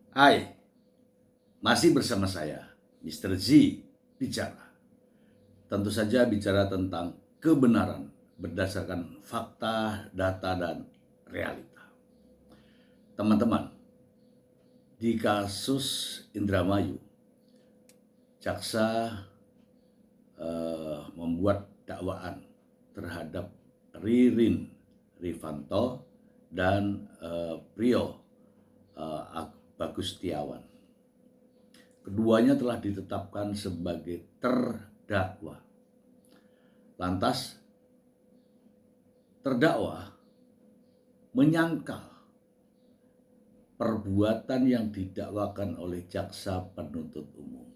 Hai, masih bersama saya, Mr. Z bicara. Tentu saja bicara tentang kebenaran berdasarkan fakta, data, dan realita. Teman-teman, di kasus Indramayu, jaksa membuat dakwaan terhadap Ririn Rifanto dan Prio Bagus Setiawan. Keduanya telah ditetapkan sebagai terdakwa. Lantas, terdakwa menyangkal perbuatan yang didakwakan oleh jaksa penuntut umum.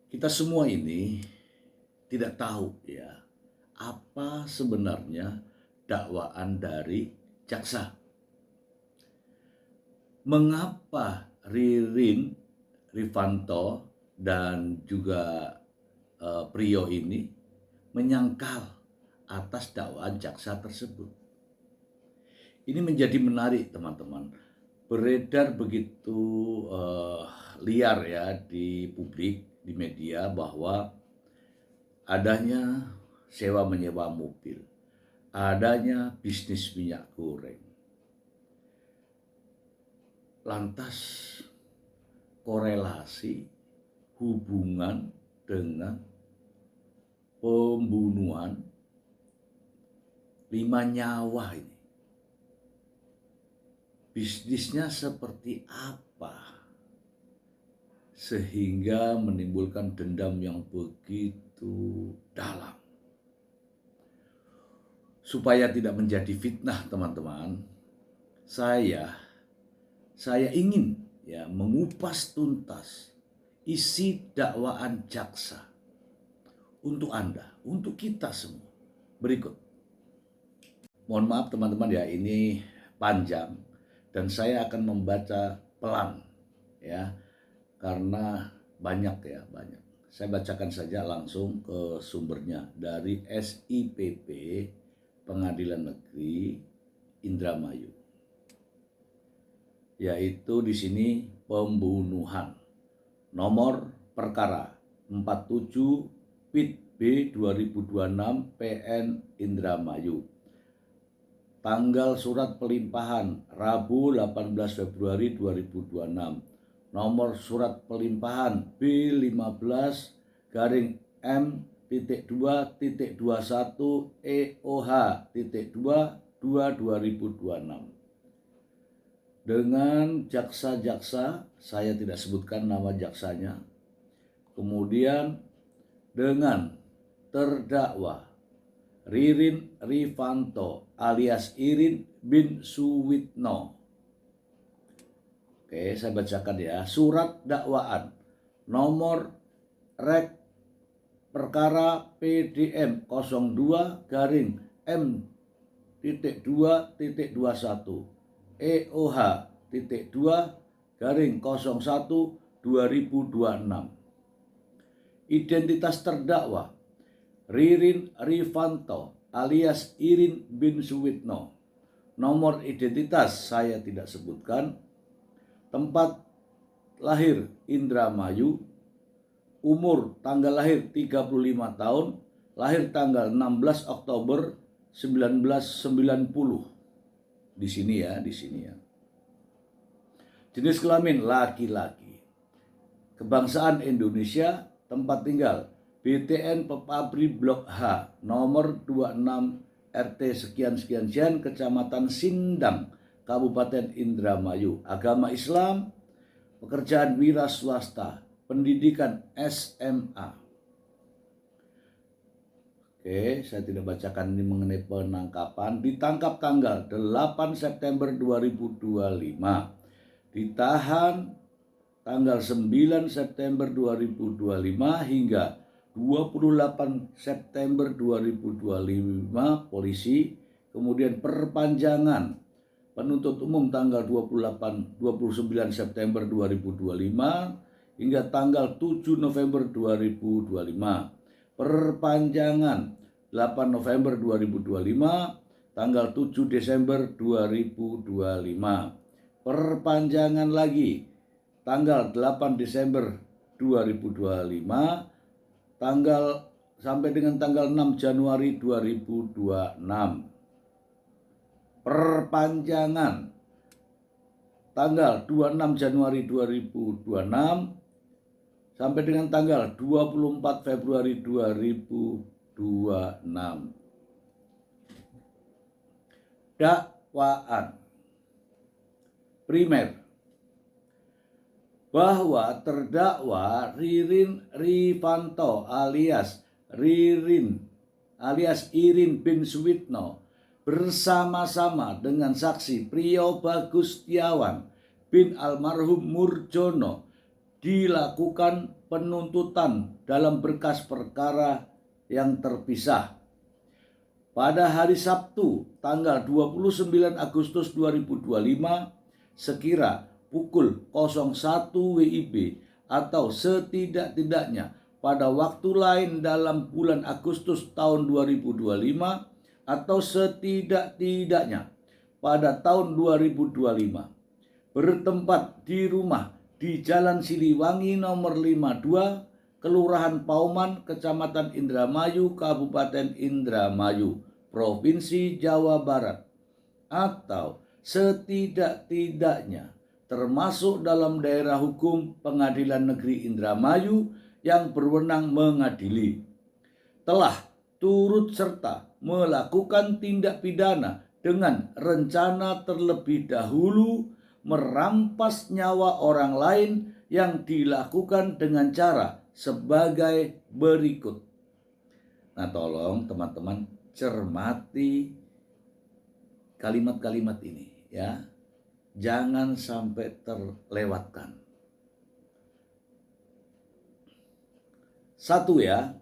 Kita semua ini tidak tahu ya apa sebenarnya dakwaan dari jaksa. Mengapa Ririn Rifanto dan juga Prio ini menyangkal atas dakwaan jaksa tersebut? Ini menjadi menarik, teman-teman. Beredar begitu liar ya di publik, di media, bahwa adanya sewa menyewa mobil, adanya bisnis minyak goreng. Lantas korelasi hubungan dengan pembunuhan 5 nyawa ini. Bisnisnya seperti apa sehingga menimbulkan dendam yang begitu dalam? Supaya tidak menjadi fitnah, teman-teman, saya ingin ya mengupas tuntas isi dakwaan jaksa untuk Anda, untuk kita semua. Berikut. Mohon maaf teman-teman ya, ini panjang dan saya akan membaca pelan ya, karena banyak. Saya bacakan saja langsung ke sumbernya dari SIPP Pengadilan Negeri Indramayu. Yaitu di sini pembunuhan. Nomor perkara 47 PIT B 2026 PN Indramayu. Tanggal surat pelimpahan Rabu 18 Februari 2026. Nomor surat pelimpahan B15-M.2.21 EOH.2 2026. Dengan jaksa-jaksa, saya tidak sebutkan nama jaksanya. Kemudian dengan terdakwa Ririn Rifanto alias Irin bin Suwitno. Oke, saya bacakan ya. Surat dakwaan nomor rek perkara PDM 02 garing M.2.21 EOH.2 garing 01 2026. Identitas terdakwa Ririn Rifanto alias Irin bin Suwitno. Nomor identitas saya tidak sebutkan. Tempat lahir Indramayu. Umur tanggal lahir 35 tahun. Lahir tanggal 16 Oktober 1990. Di sini ya. Jenis kelamin laki-laki. Kebangsaan Indonesia. Tempat tinggal BTN Pepabri Blok H, nomor 26 RT sekian, Kecamatan Sindang, Kabupaten Indramayu. Agama Islam, pekerjaan wira swasta, pendidikan SMA. Oke, saya tidak bacakan ini mengenai penangkapan. Ditangkap tanggal 8 September 2025. Ditahan tanggal 9 September 2025 hingga 28 September 2025 polisi. Kemudian perpanjangan penuntut umum tanggal 29 September 2025 hingga tanggal 7 November 2025. Perpanjangan 8 November 2025 tanggal 7 Desember 2025. perpanjangan lagi tanggal 8 Desember 2025 sampai dengan tanggal 6 Januari 2026. Perpanjangan tanggal 26 Januari 2026 sampai dengan tanggal 24 Februari 2026. Dakwaan primer bahwa terdakwa Ririn Rifanto alias Irin bin Suwitno bersama-sama dengan saksi Priyo Bagus Setiawan bin almarhum Murjono dilakukan penuntutan dalam berkas perkara yang terpisah. Pada hari Sabtu tanggal 29 Agustus 2025 sekira pukul 01 WIB atau setidak-tidaknya pada waktu lain dalam bulan Agustus tahun 2025 atau setidak-tidaknya pada tahun 2025 bertempat di rumah di Jalan Siliwangi nomor 52 Kelurahan Pauman, Kecamatan Indramayu, Kabupaten Indramayu, Provinsi Jawa Barat, atau setidak-tidaknya termasuk dalam daerah hukum Pengadilan Negeri Indramayu yang berwenang mengadili, telah turut serta melakukan tindak pidana dengan rencana terlebih dahulu merampas nyawa orang lain yang dilakukan dengan cara sebagai berikut. Nah, tolong teman-teman cermati kalimat-kalimat ini ya. Jangan sampai terlewatkan. Satu ya,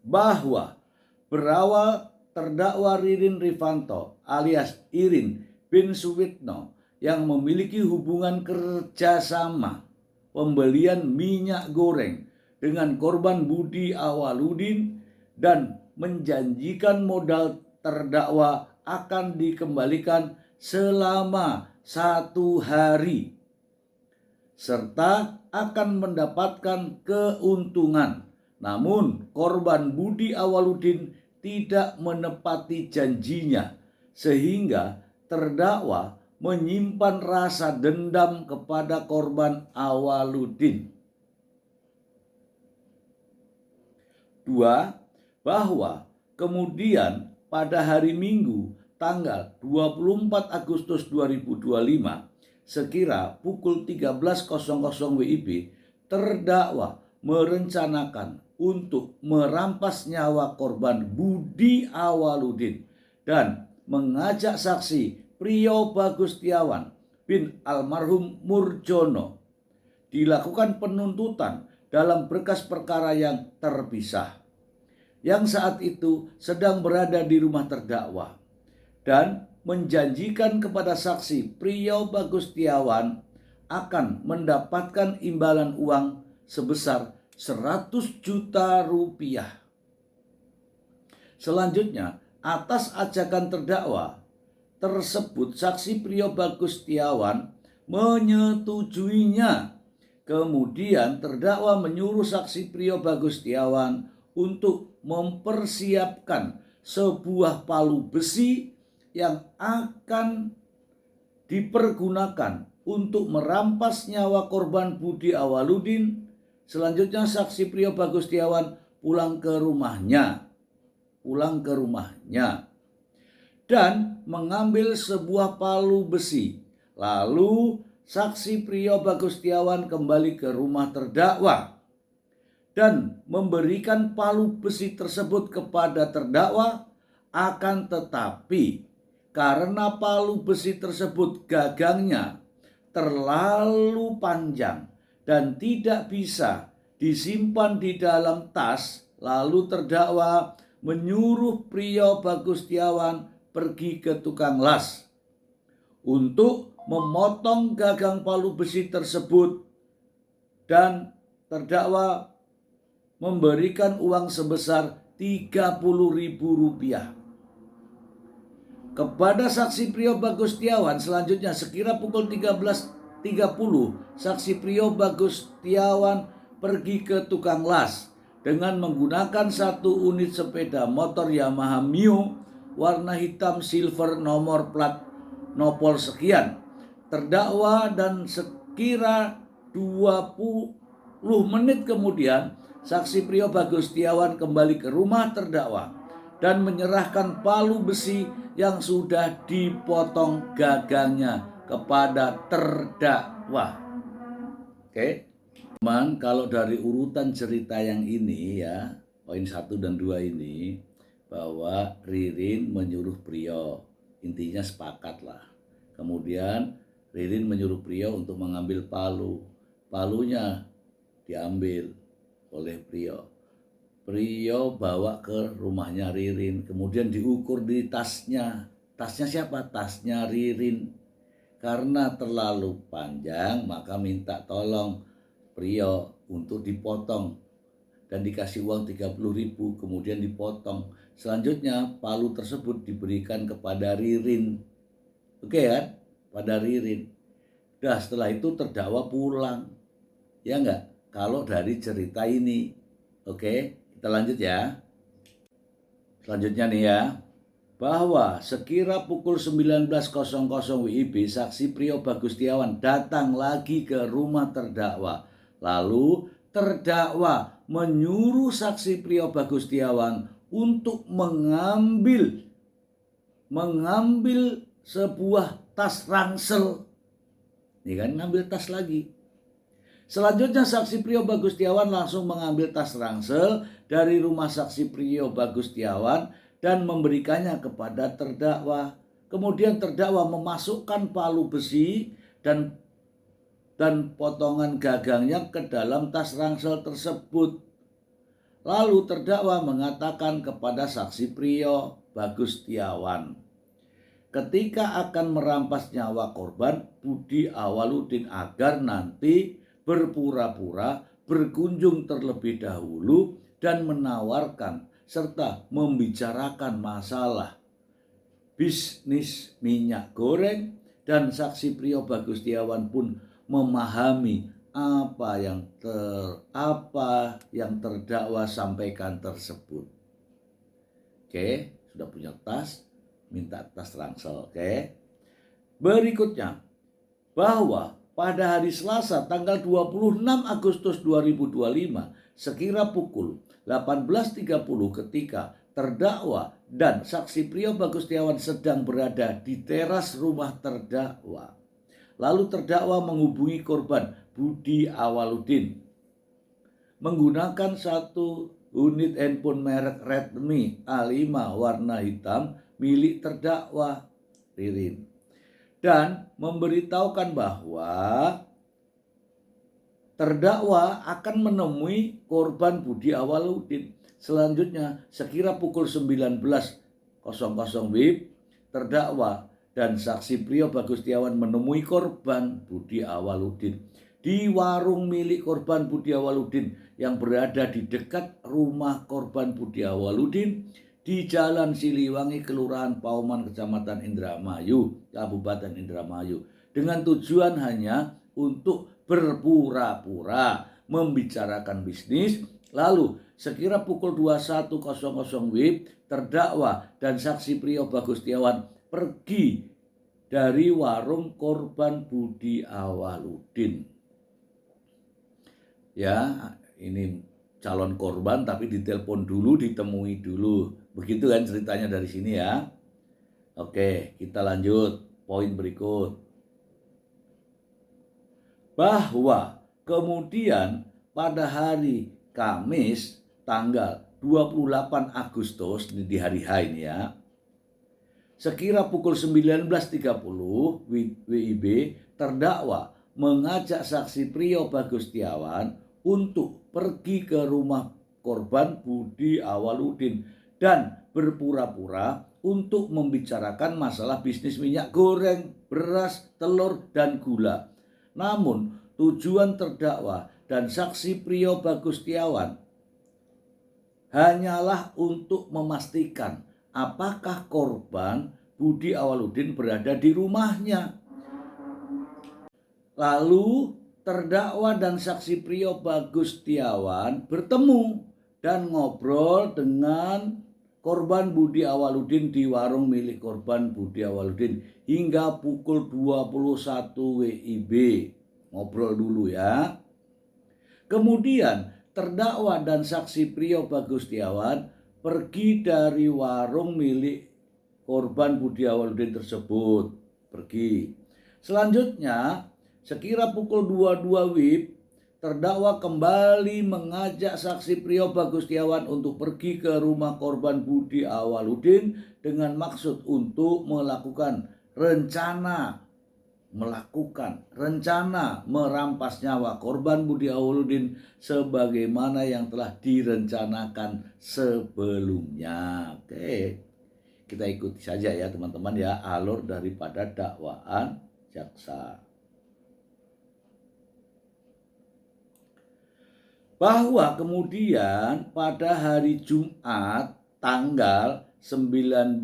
bahwa berawal terdakwa Ririn Rifanto alias Irin bin Suwitno yang memiliki hubungan kerjasama pembelian minyak goreng dengan korban Budi Awaludin dan menjanjikan modal terdakwa akan dikembalikan selama 1 hari serta akan mendapatkan keuntungan. Namun korban Budi Awaludin tidak menepati janjinya sehingga terdakwa menyimpan rasa dendam kepada korban Awaludin. 2. Bahwa kemudian pada hari Minggu tanggal 24 Agustus 2025 sekira pukul 13.00 WIB terdakwa merencanakan untuk merampas nyawa korban Budi Awaludin dan mengajak saksi Priyo Bagus Setiawan bin almarhum Murjono dilakukan penuntutan dalam berkas perkara yang terpisah yang saat itu sedang berada di rumah terdakwa dan menjanjikan kepada saksi Priyo Bagus Setiawan akan mendapatkan imbalan uang sebesar 100 juta rupiah. Selanjutnya, atas ajakan terdakwa tersebut, saksi Priyo Bagus Setiawan menyetujuinya. Kemudian terdakwa menyuruh saksi Priyo Bagus Setiawan untuk mempersiapkan sebuah palu besi yang akan dipergunakan untuk merampas nyawa korban Budi Awaludin. Selanjutnya saksi Priyo Bagus Setiawan pulang ke rumahnya dan mengambil sebuah palu besi. Lalu saksi Priyo Bagus Setiawan kembali ke rumah terdakwa dan memberikan palu besi tersebut kepada terdakwa. Akan tetapi karena palu besi tersebut gagangnya terlalu panjang dan tidak bisa disimpan di dalam tas, lalu terdakwa menyuruh Priyo Bagus Setiawan pergi ke tukang las untuk memotong gagang palu besi tersebut dan terdakwa memberikan uang sebesar 30.000 rupiah. Kepada saksi Priyo Bagustiawan selanjutnya sekira pukul 13.30 saksi Priyo Bagustiawan pergi ke tukang las dengan menggunakan 1 unit sepeda motor Yamaha Mio warna hitam silver nomor plat nopol sekian. Terdakwa dan sekira 20 menit kemudian saksi Priyo Bagustiawan kembali ke rumah terdakwa dan menyerahkan palu besi yang sudah dipotong gagangnya kepada terdakwa. Oke. Teman, kalau dari urutan cerita yang ini ya, poin 1 dan 2 ini, bahwa Ririn menyuruh Priyo, intinya sepakat lah. Kemudian Ririn menyuruh Priyo untuk mengambil palu. Palunya diambil oleh Priyo. Priyo bawa ke rumahnya Ririn, kemudian diukur di tasnya. Tasnya siapa? Tasnya Ririn. Karena terlalu panjang, maka minta tolong Priyo untuk dipotong dan dikasih uang 30.000, kemudian dipotong. Selanjutnya palu tersebut diberikan kepada Ririn. Oke kan? Pada Ririn. Dah setelah itu terdakwa pulang. Ya enggak? Kalau dari cerita ini. Oke, kita lanjut ya. Selanjutnya nih ya. Bahwa sekira pukul 19.00 WIB saksi Priyo Bagustiawan datang lagi ke rumah terdakwa. Lalu terdakwa menyuruh saksi Priyo Bagustiawan untuk mengambil sebuah tas ransel. Ini kan ngambil tas lagi. Selanjutnya saksi Priyo Bagustiawan langsung mengambil tas ransel dari rumah saksi Priyo Bagustiawan dan memberikannya kepada terdakwa. Kemudian terdakwa memasukkan palu besi dan potongan gagangnya ke dalam tas ransel tersebut. Lalu terdakwa mengatakan kepada saksi Priyo Bagustiawan, ketika akan merampas nyawa korban Budi Awaludin agar nanti berpura-pura berkunjung terlebih dahulu dan menawarkan serta membicarakan masalah bisnis minyak goreng, dan saksi Priyo Bagustiawan pun memahami apa yang terdakwa sampaikan tersebut. Oke, sudah punya tas, minta tas ransel. Oke. Berikutnya, bahwa pada hari Selasa tanggal 26 Agustus 2025 sekira pukul 18.30 ketika terdakwa dan saksi Priyo Bagustiawan sedang berada di teras rumah terdakwa. Lalu terdakwa menghubungi korban Budi Awaludin menggunakan 1 unit handphone merek Redmi A5 warna hitam milik terdakwa Ririn, dan memberitahukan bahwa terdakwa akan menemui korban Budi Awaludin. Selanjutnya sekira pukul 19.00 WIB terdakwa dan saksi Priyo Bagustiawan menemui korban Budi Awaludin di warung milik korban Budi Awaludin yang berada di dekat rumah korban Budi Awaludin di Jalan Siliwangi, Kelurahan Pauman, Kecamatan Indramayu, Kabupaten Indramayu, dengan tujuan hanya untuk berpura-pura membicarakan bisnis. Lalu sekira pukul 21.00 WIB terdakwa dan saksi Priyo Bagustiawan pergi dari warung korban Budi Awaludin. Ya, ini calon korban tapi ditelepon dulu, ditemui dulu. Begitu kan ceritanya dari sini ya. Oke, kita lanjut poin berikut. Bahwa kemudian pada hari Kamis tanggal 28 Agustus di hari H ini ya, sekira pukul 19.30 WIB terdakwa mengajak saksi Priyo Bagustiawan untuk pergi ke rumah korban Budi Awaludin dan berpura-pura untuk membicarakan masalah bisnis minyak goreng, beras, telur, dan gula. Namun tujuan terdakwa dan saksi Priyo Bagustiawan hanyalah untuk memastikan apakah korban Budi Awaludin berada di rumahnya. Lalu terdakwa dan saksi Priyo Bagus Setiawan bertemu dan ngobrol dengan korban Budi Awaludin di warung milik korban Budi Awaludin hingga pukul 21 WIB. Ngobrol dulu ya. Kemudian terdakwa dan saksi Priyo Bagus Setiawan pergi dari warung milik korban Budi Awaludin tersebut. Pergi. Selanjutnya, sekira pukul 22 WIB, terdakwa kembali mengajak saksi Priyo Bagus Setiawan untuk pergi ke rumah korban Budi Awaludin dengan maksud untuk melakukan rencana merampas nyawa korban Budi Awaludin sebagaimana yang telah direncanakan sebelumnya. Oke, kita ikuti saja ya teman-teman ya alur daripada dakwaan jaksa. Bahwa kemudian pada hari Jumat tanggal 19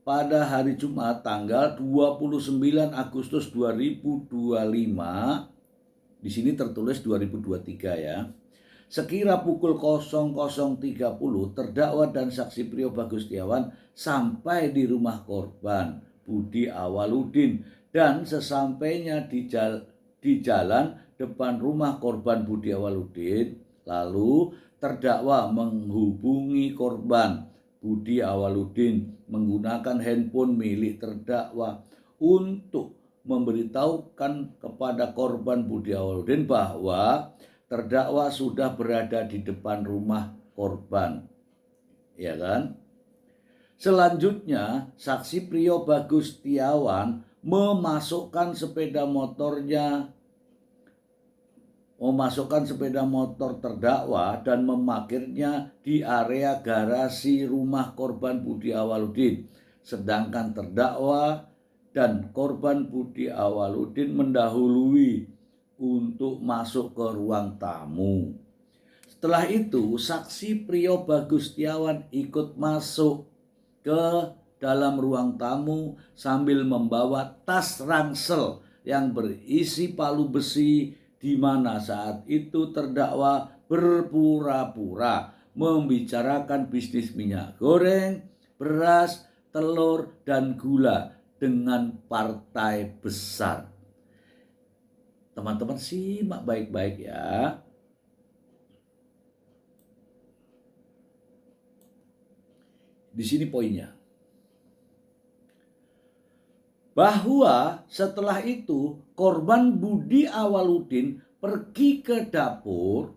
pada hari Jumat tanggal 29 Agustus 2025, di sini tertulis 2023 ya. Sekira pukul 00.30 terdakwa dan saksi Priyo Bagus Setiawan sampai di rumah korban Budi Awaludin dan sesampainya di jalan depan rumah korban Budi Awaludin, lalu terdakwa menghubungi korban Budi Awaludin menggunakan handphone milik terdakwa untuk memberitahukan kepada korban Budi Awaludin bahwa terdakwa sudah berada di depan rumah korban. Ya kan? Selanjutnya, saksi Priyo Bagus Setiawan memasukkan sepeda motor terdakwa dan memarkirnya di area garasi rumah korban Budi Awaludin. Sedangkan terdakwa dan korban Budi Awaludin mendahului untuk masuk ke ruang tamu. Setelah itu, saksi Priyo Bagus Setiawan ikut masuk ke dalam ruang tamu sambil membawa tas ransel yang berisi palu besi, di mana saat itu terdakwa berpura-pura membicarakan bisnis minyak goreng, beras, telur, dan gula dengan partai besar. Teman-teman simak baik-baik ya. Di sini poinnya. Bahwa setelah itu korban Budi Awaludin pergi ke dapur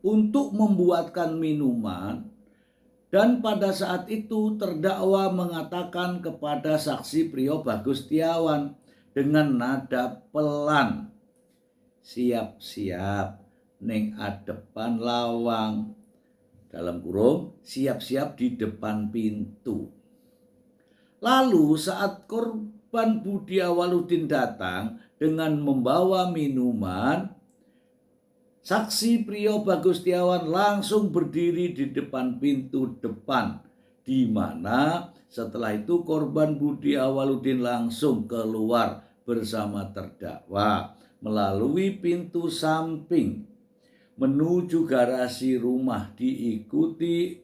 untuk membuatkan minuman, dan pada saat itu terdakwa mengatakan kepada saksi Priyo Bagus Setiawan dengan nada pelan, "Siap-siap ning adepan lawang," dalam kurung siap-siap di depan pintu. Lalu saat korban Budi Awaludin datang dengan membawa minuman, saksi Priyo Bagus Setiawan langsung berdiri di depan pintu depan, di mana setelah itu korban Budi Awaludin langsung keluar bersama terdakwa melalui pintu samping menuju garasi rumah, diikuti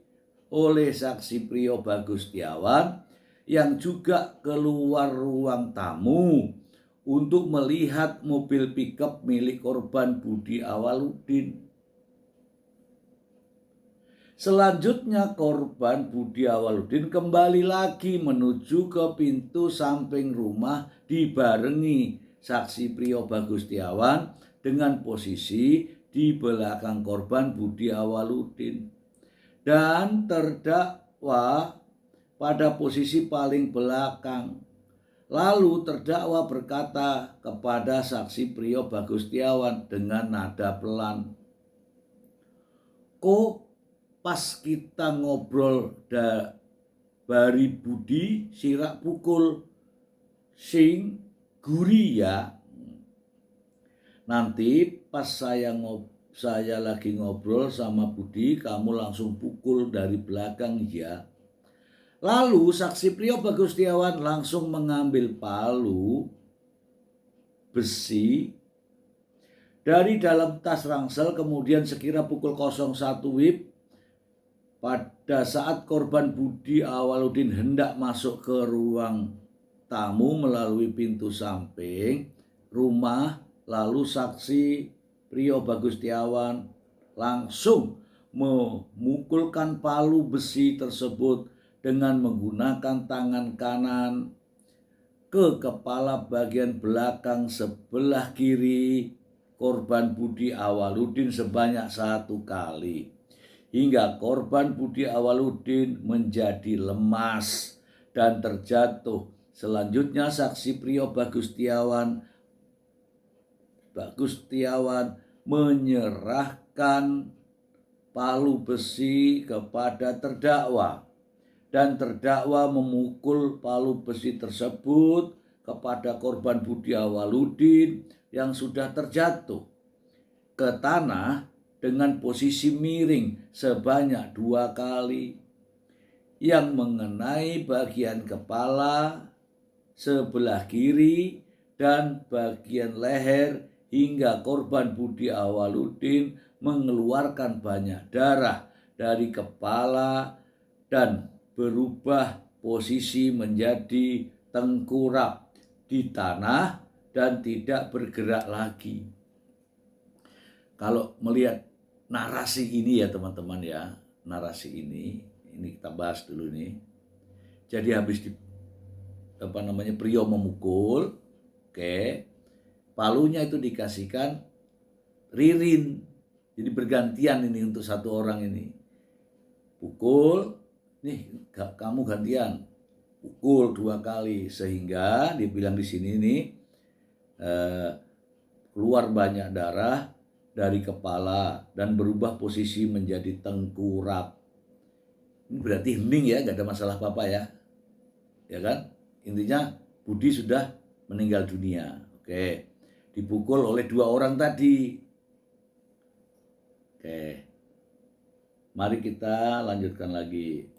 oleh saksi Priyo Bagus Setiawan yang juga keluar ruang tamu untuk melihat mobil pickup milik korban Budi Awaludin. Selanjutnya korban Budi Awaludin kembali lagi menuju ke pintu samping rumah dibarengi saksi Priyo Bagus Setiawan dengan posisi di belakang korban Budi Awaludin dan terdakwa pada posisi paling belakang. Lalu terdakwa berkata kepada saksi Priyo Bagus Setiawan dengan nada pelan, "Kok pas kita ngobrol bari Budi sirak pukul sing guri ya. Nanti pas saya lagi ngobrol sama Budi, kamu langsung pukul dari belakang ya." Lalu saksi Priyo Bagustiawan langsung mengambil palu besi dari dalam tas ransel, kemudian sekira pukul 01 WIB pada saat korban Budi Awaludin hendak masuk ke ruang tamu melalui pintu samping rumah, lalu saksi Priyo Bagustiawan langsung memukulkan palu besi tersebut dengan menggunakan tangan kanan ke kepala bagian belakang sebelah kiri korban Budi Awaludin sebanyak 1 kali, hingga korban Budi Awaludin menjadi lemas dan terjatuh. Selanjutnya saksi Priyo Bagustiawan menyerahkan palu besi kepada terdakwa, dan terdakwa memukul palu besi tersebut kepada korban Budi Awaludin yang sudah terjatuh ke tanah dengan posisi miring sebanyak 2 kali yang mengenai bagian kepala sebelah kiri dan bagian leher, hingga korban Budi Awaludin mengeluarkan banyak darah dari kepala dan berubah posisi menjadi tengkurap di tanah dan tidak bergerak lagi. Kalau melihat narasi ini ya teman-teman ya, narasi ini kita bahas dulu nih. Jadi habis Priyo memukul, palunya itu dikasihkan Ririn. Jadi bergantian ini untuk 1 orang ini. Pukul, nih kamu gantian, pukul 2 kali sehingga dibilang di sini nih keluar banyak darah dari kepala dan berubah posisi menjadi tengkurap. Ini berarti hening ya, gak ada masalah apa-apa ya. Ya kan? Intinya Budi sudah meninggal dunia. Dipukul oleh 2 orang tadi. Mari kita lanjutkan lagi.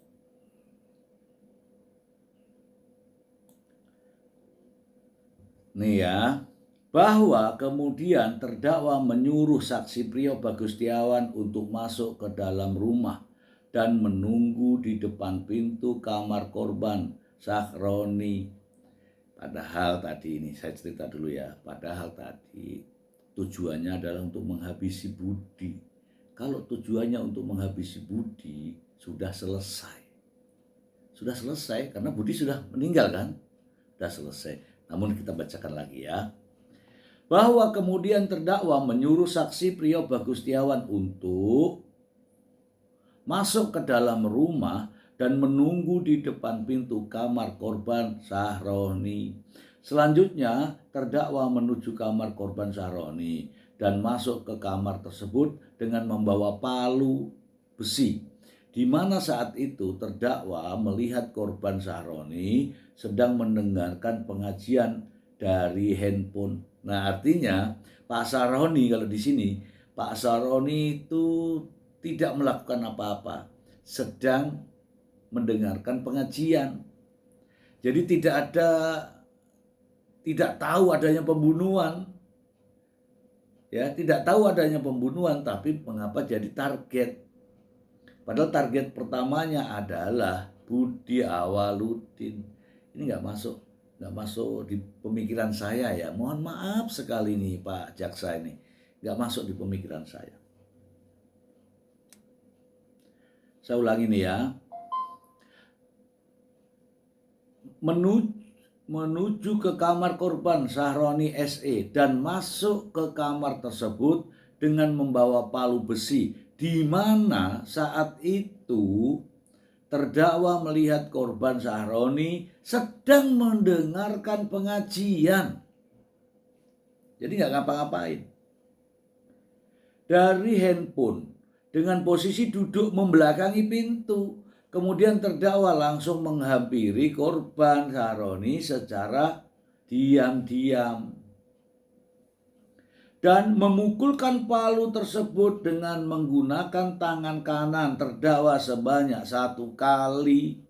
Nih ya, bahwa kemudian terdakwa menyuruh saksi Priyo Bagustiawan untuk masuk ke dalam rumah dan menunggu di depan pintu kamar korban Sahroni. Padahal tadi ini saya cerita dulu ya, padahal tadi tujuannya adalah untuk menghabisi Budi. Kalau tujuannya untuk menghabisi Budi sudah selesai. Sudah selesai karena Budi sudah meninggal kan? Sudah selesai. Namun kita bacakan lagi ya. Bahwa kemudian terdakwa menyuruh saksi Priyo Bagustiawan untuk masuk ke dalam rumah dan menunggu di depan pintu kamar korban Sahroni. Selanjutnya terdakwa menuju kamar korban Sahroni dan masuk ke kamar tersebut dengan membawa palu besi, di mana saat itu terdakwa melihat korban Sahroni sedang mendengarkan pengajian dari handphone. Nah, artinya Pak Sahroni, kalau di sini Pak Sahroni itu tidak melakukan apa-apa, sedang mendengarkan pengajian. Jadi tidak tahu adanya pembunuhan. Ya, tidak tahu adanya pembunuhan, tapi mengapa jadi target? Padahal target pertamanya adalah Budi Awaludin. Ini nggak masuk di pemikiran saya ya. Mohon maaf sekali nih Pak Jaksa, ini nggak masuk di pemikiran saya. Saya ulangi nih ya. Menuju ke kamar korban Sahroni SE dan masuk ke kamar tersebut dengan membawa palu besi, di mana saat itu terdakwa melihat korban Sahroni sedang mendengarkan pengajian. Jadi nggak ngapa-ngapain. Dari handphone dengan posisi duduk membelakangi pintu. Kemudian terdakwa langsung menghampiri korban Sahroni secara diam-diam dan memukulkan palu tersebut dengan menggunakan tangan kanan terdakwa sebanyak 1 kali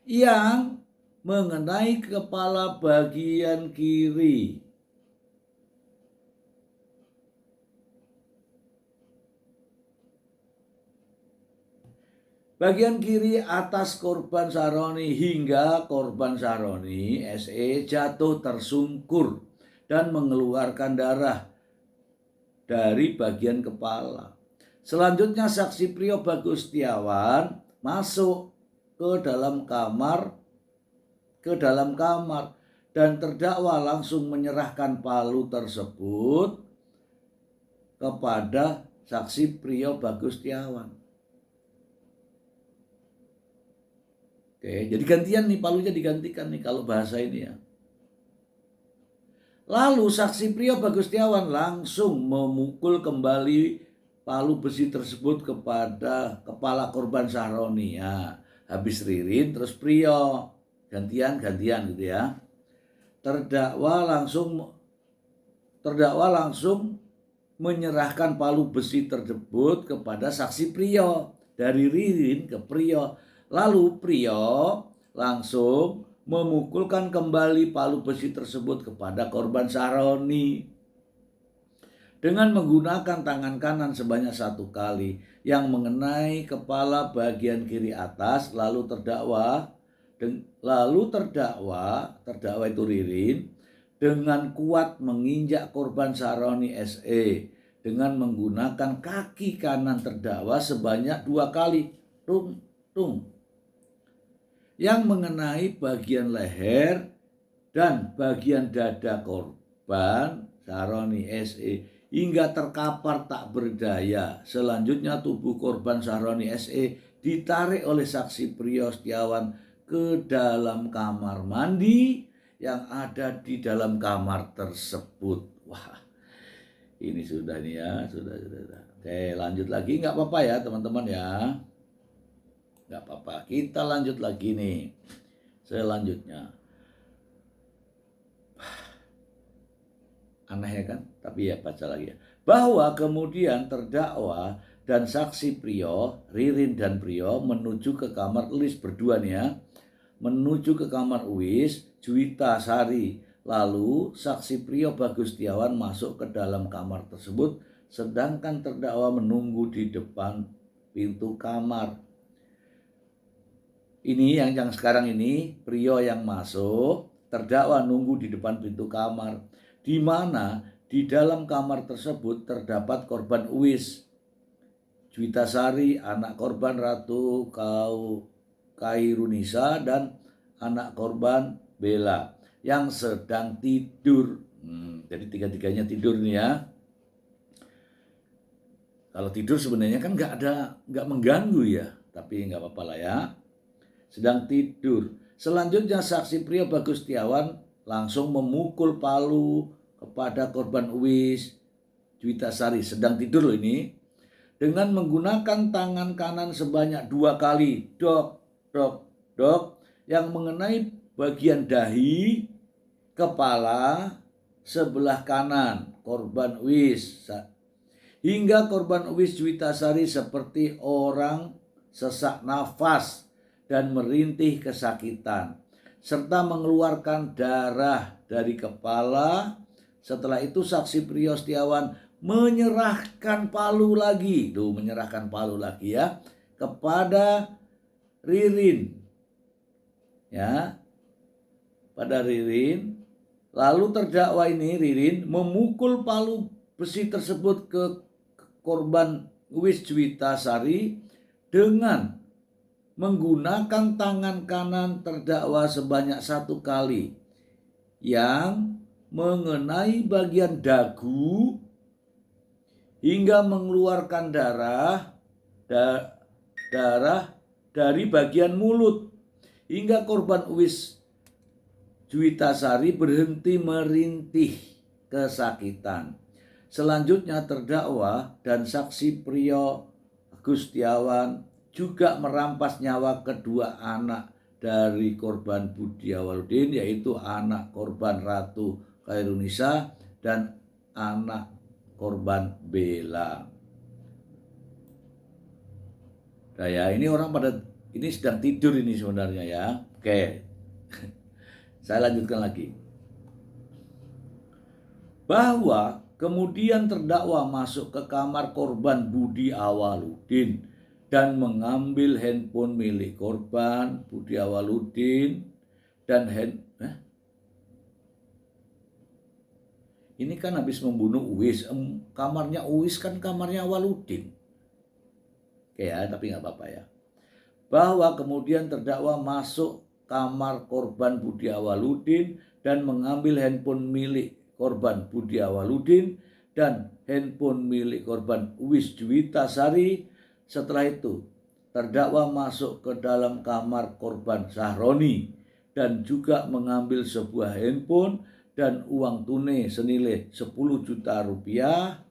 yang mengenai kepala bagian kiri. Bagian kiri atas korban Saroni hingga korban Saroni SE jatuh tersungkur dan mengeluarkan darah dari bagian kepala. Selanjutnya saksi Prio Bagustiawan masuk ke dalam kamar dan terdakwa langsung menyerahkan palu tersebut kepada saksi Prio Bagustiawan. Oke, jadi gantian nih, palunya digantikan nih kalau bahasa ini ya. Lalu saksi Prio Bagustiawan langsung memukul kembali palu besi tersebut kepada kepala korban Saroni ya. Habis Ririn terus Prio, gantian gitu ya. Terdakwa langsung menyerahkan palu besi tersebut kepada saksi Prio, dari Ririn ke Prio. Lalu Prio langsung memukulkan kembali palu besi tersebut kepada korban Saroni dengan menggunakan tangan kanan sebanyak 1 kali yang mengenai kepala bagian kiri atas. Lalu terdakwa itu Ririn dengan kuat menginjak korban Saroni SE dengan menggunakan kaki kanan terdakwa sebanyak 2 kali tung yang mengenai bagian leher dan bagian dada korban Saroni SE hingga terkapar tak berdaya. Selanjutnya tubuh korban Saroni SE ditarik oleh saksi Prio Setiawan ke dalam kamar mandi yang ada di dalam kamar tersebut. Wah, ini sudah nih ya, sudah. Oke, lanjut lagi, nggak apa-apa ya teman-teman ya. Nggak apa-apa, kita lanjut lagi nih. Selanjutnya, aneh ya kan? Tapi ya baca lagi ya. Bahwa kemudian terdakwa dan saksi Prio, Ririn dan Prio menuju ke kamar Uis berdua nih ya. Menuju ke kamar Uis, Juwita Sari. Lalu saksi Prio Bagustiawan masuk ke dalam kamar tersebut, sedangkan terdakwa menunggu di depan pintu kamar. Ini yang sekarang ini Prio yang masuk, terdakwa nunggu di depan pintu kamar, di mana di dalam kamar tersebut terdapat korban Uis, Juwita Sari, anak korban Ratu Kairunisa, dan anak korban Bella yang sedang tidur. Jadi tiga-tiganya tidur nih ya. Kalau tidur sebenarnya kan nggak mengganggu ya, tapi nggak apa-apa lah ya. Sedang tidur. Selanjutnya saksi Prio Bagustiawan langsung memukul palu kepada korban Uis, Juwita Sari, sedang tidur loh ini, dengan menggunakan tangan kanan sebanyak 2 kali, dok, yang mengenai bagian dahi, kepala sebelah kanan korban Uis, hingga korban Uis Juwita Sari seperti orang sesak nafas dan merintih kesakitan, serta mengeluarkan darah dari kepala. Setelah itu saksi Prio Setiawan menyerahkan palu lagi, ya, kepada Ririn, ya, pada Ririn. Lalu terdakwa ini Ririn memukul palu besi tersebut ke korban Uis Juwita Sari dengan menggunakan tangan kanan terdakwa sebanyak 1 kali yang mengenai bagian dagu hingga mengeluarkan darah dari bagian mulut hingga korban Uis Juwita Sari berhenti merintih kesakitan. Selanjutnya terdakwa dan saksi Prio Bagustiawan juga merampas nyawa kedua anak dari korban Budi Awaludin, yaitu anak korban Ratu Kairunisa dan anak korban Bella. Nah ya, ini orang pada ini sedang tidur ini sebenarnya ya. Oke, saya lanjutkan lagi. Bahwa kemudian terdakwa masuk ke kamar korban Budi Awaludin dan mengambil handphone milik korban Budi Awaludin dan ini kan habis membunuh Uwis. Kamarnya Uwis kan kamarnya Awaludin. Oke ya, tapi nggak apa-apa ya. Bahwa kemudian terdakwa masuk kamar korban Budi Awaludin dan mengambil handphone milik korban Budi Awaludin dan handphone milik korban Uwis Juwitasari. Setelah itu terdakwa masuk ke dalam kamar korban Sahroni dan juga mengambil sebuah handphone dan uang tunai senilai 10 juta rupiah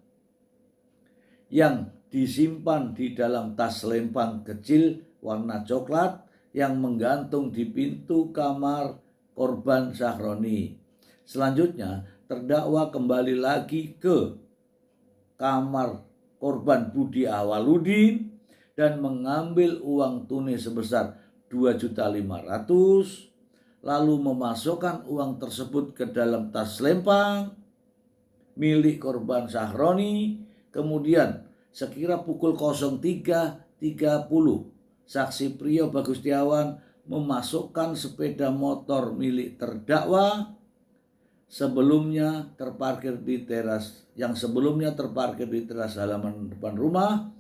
yang disimpan di dalam tas lempang kecil warna coklat yang menggantung di pintu kamar korban Sahroni. Selanjutnya, terdakwa kembali lagi ke kamar korban Budi Awaludin dan mengambil uang tunai sebesar 2.500.000, lalu memasukkan uang tersebut ke dalam tas lempang milik korban Sahroni. Kemudian sekira pukul 03.30 saksi Priyo Bagustiawan memasukkan sepeda motor milik terdakwa yang sebelumnya terparkir di teras halaman depan rumah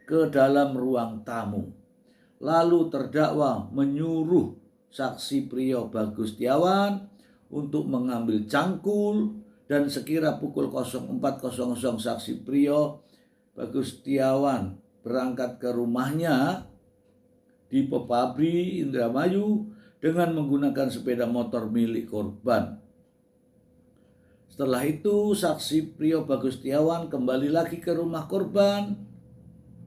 ke dalam ruang tamu. Lalu terdakwa menyuruh saksi Priyo Bagustiawan untuk mengambil cangkul dan sekira pukul 04.00 saksi Priyo Bagustiawan berangkat ke rumahnya di Pepabri, Indramayu dengan menggunakan sepeda motor milik korban. Setelah itu saksi Priyo Bagustiawan kembali lagi ke rumah korban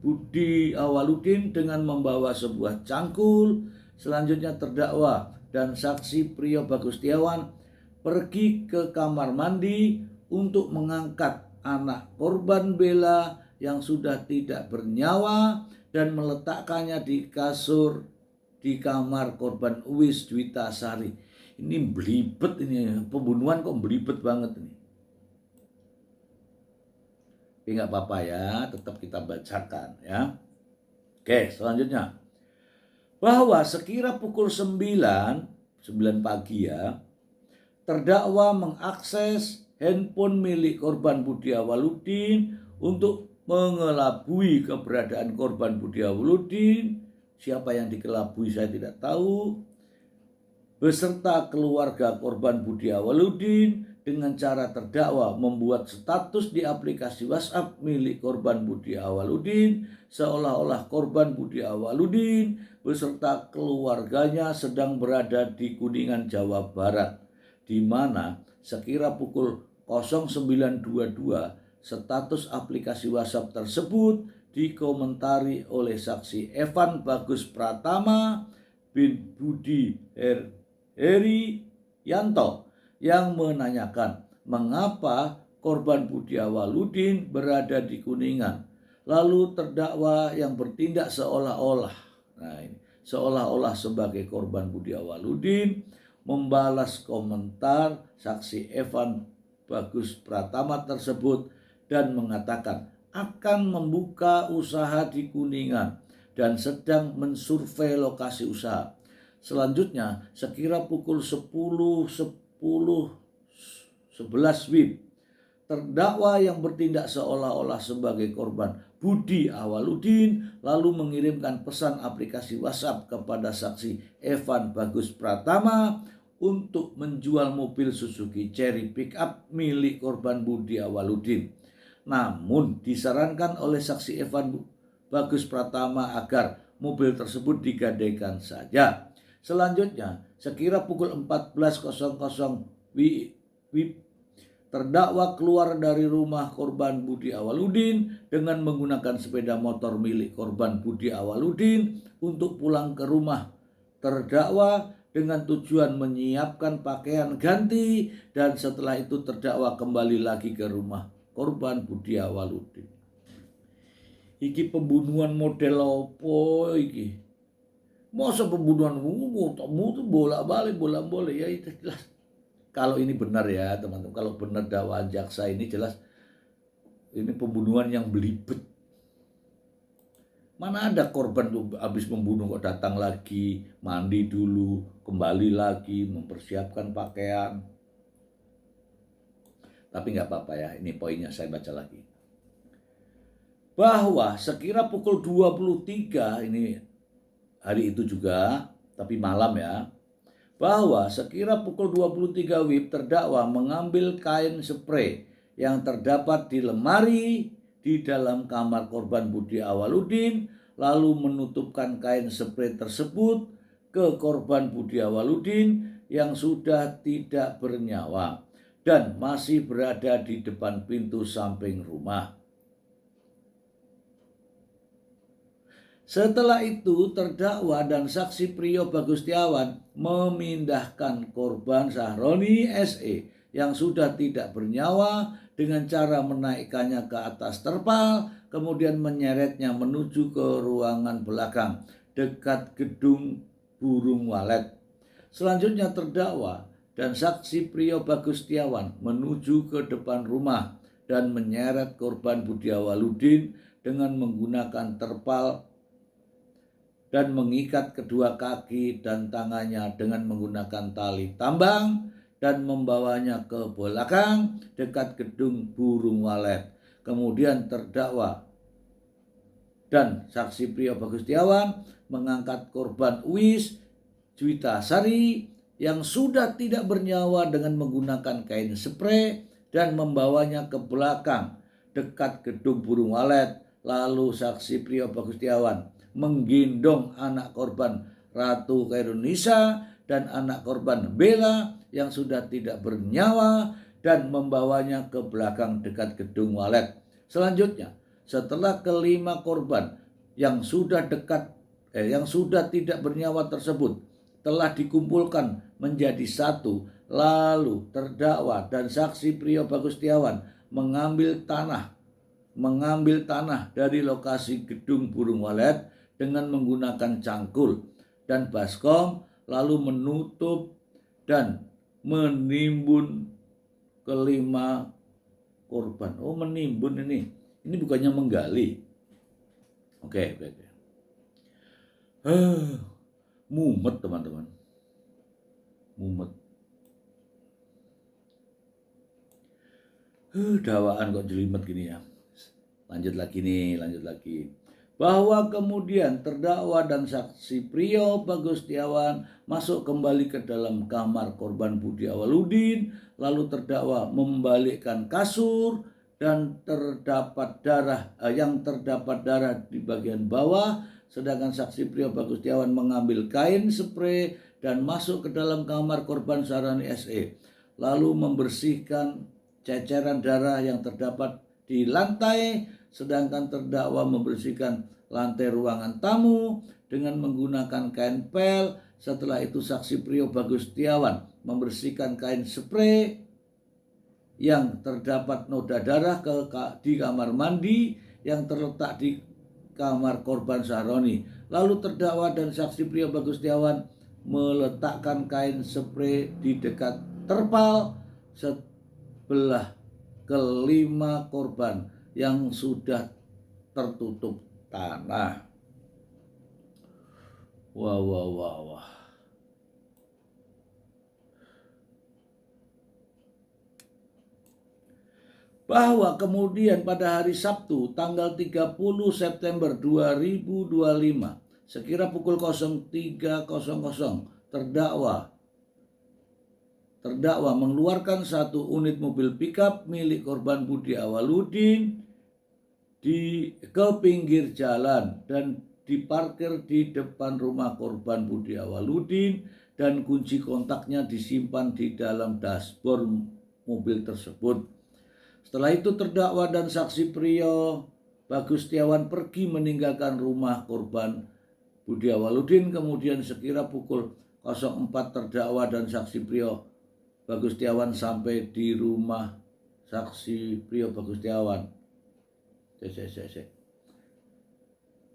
Budi Awaludin dengan membawa sebuah cangkul. Selanjutnya terdakwa dan saksi Priyo Bagustiawan pergi ke kamar mandi untuk mengangkat anak korban Bella yang sudah tidak bernyawa dan meletakkannya di kasur di kamar korban Uwis Juwitasari. Ini belibet, ini pembunuhan kok belibet banget ini. Tapi nggak apa-apa ya, tetap kita bacakan ya. Oke, selanjutnya. Bahwa sekira pukul 9 pagi ya, terdakwa mengakses handphone milik korban Budi Awaludin untuk mengelabui keberadaan korban Budi Awaludin. Siapa yang dikelabui saya tidak tahu. Beserta keluarga korban Budi Awaludin dengan cara terdakwa membuat status di aplikasi WhatsApp milik korban Budi Awaludin seolah-olah korban Budi Awaludin beserta keluarganya sedang berada di Kuningan, Jawa Barat, di mana sekira pukul 09.22 status aplikasi WhatsApp tersebut dikomentari oleh saksi Evan Bagus Pratama bin Budi Herianto yang menanyakan mengapa korban Budi Awaludin berada di Kuningan. Lalu terdakwa yang bertindak seolah-olah sebagai korban Budi Awaludin membalas komentar saksi Evan Bagus Pratama tersebut dan mengatakan akan membuka usaha di Kuningan dan sedang mensurvei lokasi usaha. Selanjutnya, sekira pukul 10.11 WIB, terdakwa yang bertindak seolah-olah sebagai korban Budi Awaludin lalu mengirimkan pesan aplikasi WhatsApp kepada saksi Evan Bagus Pratama untuk menjual mobil Suzuki Cherry Pickup milik korban Budi Awaludin. Namun disarankan oleh saksi Evan Bagus Pratama agar mobil tersebut digadaikan saja. Selanjutnya, sekira pukul 14.00 WIB, terdakwa keluar dari rumah korban Budi Awaludin dengan menggunakan sepeda motor milik korban Budi Awaludin untuk pulang ke rumah terdakwa dengan tujuan menyiapkan pakaian ganti, dan setelah itu terdakwa kembali lagi ke rumah korban Budi Awaludin. Iki pembunuhan model opo iki? Masa pembunuhan kamu tuh bolak-balik ya itu jelas. Kalau ini benar ya teman-teman, kalau benar dakwaan jaksa ini jelas ini pembunuhan yang belibet. Mana ada korban tuh habis membunuh kok datang lagi, mandi dulu, kembali lagi, mempersiapkan pakaian. Tapi nggak apa-apa ya, ini poinnya saya baca lagi. Bahwa sekira pukul 23, ini hari itu juga, tapi malam ya. Bahwa sekira pukul 23 WIB terdakwa mengambil kain spray yang terdapat di lemari di dalam kamar korban Budi Awaludin, lalu menutupkan kain spray tersebut ke korban Budi Awaludin yang sudah tidak bernyawa dan masih berada di depan pintu samping rumah. Setelah itu terdakwa dan saksi Priyo Bagustiawan memindahkan korban Sahroni SE yang sudah tidak bernyawa dengan cara menaikkannya ke atas terpal, kemudian menyeretnya menuju ke ruangan belakang dekat gedung Burung Walet. Selanjutnya terdakwa dan saksi Priyo Bagustiawan menuju ke depan rumah dan menyeret korban Budi Awaludin dengan menggunakan terpal dan mengikat kedua kaki dan tangannya dengan menggunakan tali tambang dan membawanya ke belakang dekat gedung Burung Walet. Kemudian terdakwa dan saksi Priyo Bagustiawan mengangkat korban Uis Juwitasari yang sudah tidak bernyawa dengan menggunakan kain spray dan membawanya ke belakang dekat gedung Burung Walet. Lalu saksi Priyo Bagustiawan menggendong anak korban Ratu Khairunisa dan anak korban Bella yang sudah tidak bernyawa dan membawanya ke belakang dekat gedung Walet. Selanjutnya, setelah kelima korban yang sudah tidak bernyawa tersebut telah dikumpulkan menjadi satu, lalu terdakwa dan saksi Priyo Bagustiawan mengambil tanah dari lokasi gedung Burung Walet dengan menggunakan cangkul dan baskom, lalu menutup dan menimbun kelima korban. Oh, menimbun ini bukannya menggali. Oke. Mumet teman-teman, mumet. Dakwaan kok jelimet gini ya. Lanjut lagi. Bahwa kemudian terdakwa dan saksi Priyo Bagustiawan masuk kembali ke dalam kamar korban Budi Awaludin, lalu terdakwa membalikkan kasur dan terdapat darah di bagian bawah, sedangkan saksi Priyo Bagustiawan mengambil kain spray dan masuk ke dalam kamar korban Sahroni SE, lalu membersihkan ceceran darah yang terdapat di lantai, sedangkan terdakwa membersihkan lantai ruangan tamu dengan menggunakan kain pel. Setelah itu saksi Priyo Bagustiawan membersihkan kain spray yang terdapat noda darah di kamar mandi yang terletak di kamar korban Sahroni. Lalu terdakwa dan saksi Priyo Bagustiawan meletakkan kain spray di dekat terpal sebelah kelima korban yang sudah tertutup tanah. Wah. Bahwa kemudian pada hari Sabtu tanggal 30 September 2025 sekira pukul 03.00 terdakwa mengeluarkan satu unit mobil pickup milik korban Budi Awaludin ke pinggir jalan dan diparkir di depan rumah korban Budi Awaludin dan kunci kontaknya disimpan di dalam dashboard mobil tersebut. Setelah itu terdakwa dan saksi Priyo Bagustiawan pergi meninggalkan rumah korban Budi Awaludin. Kemudian sekira pukul 04 terdakwa dan saksi Priyo Bagustiawan sampai di rumah saksi Priyo Bagustiawan.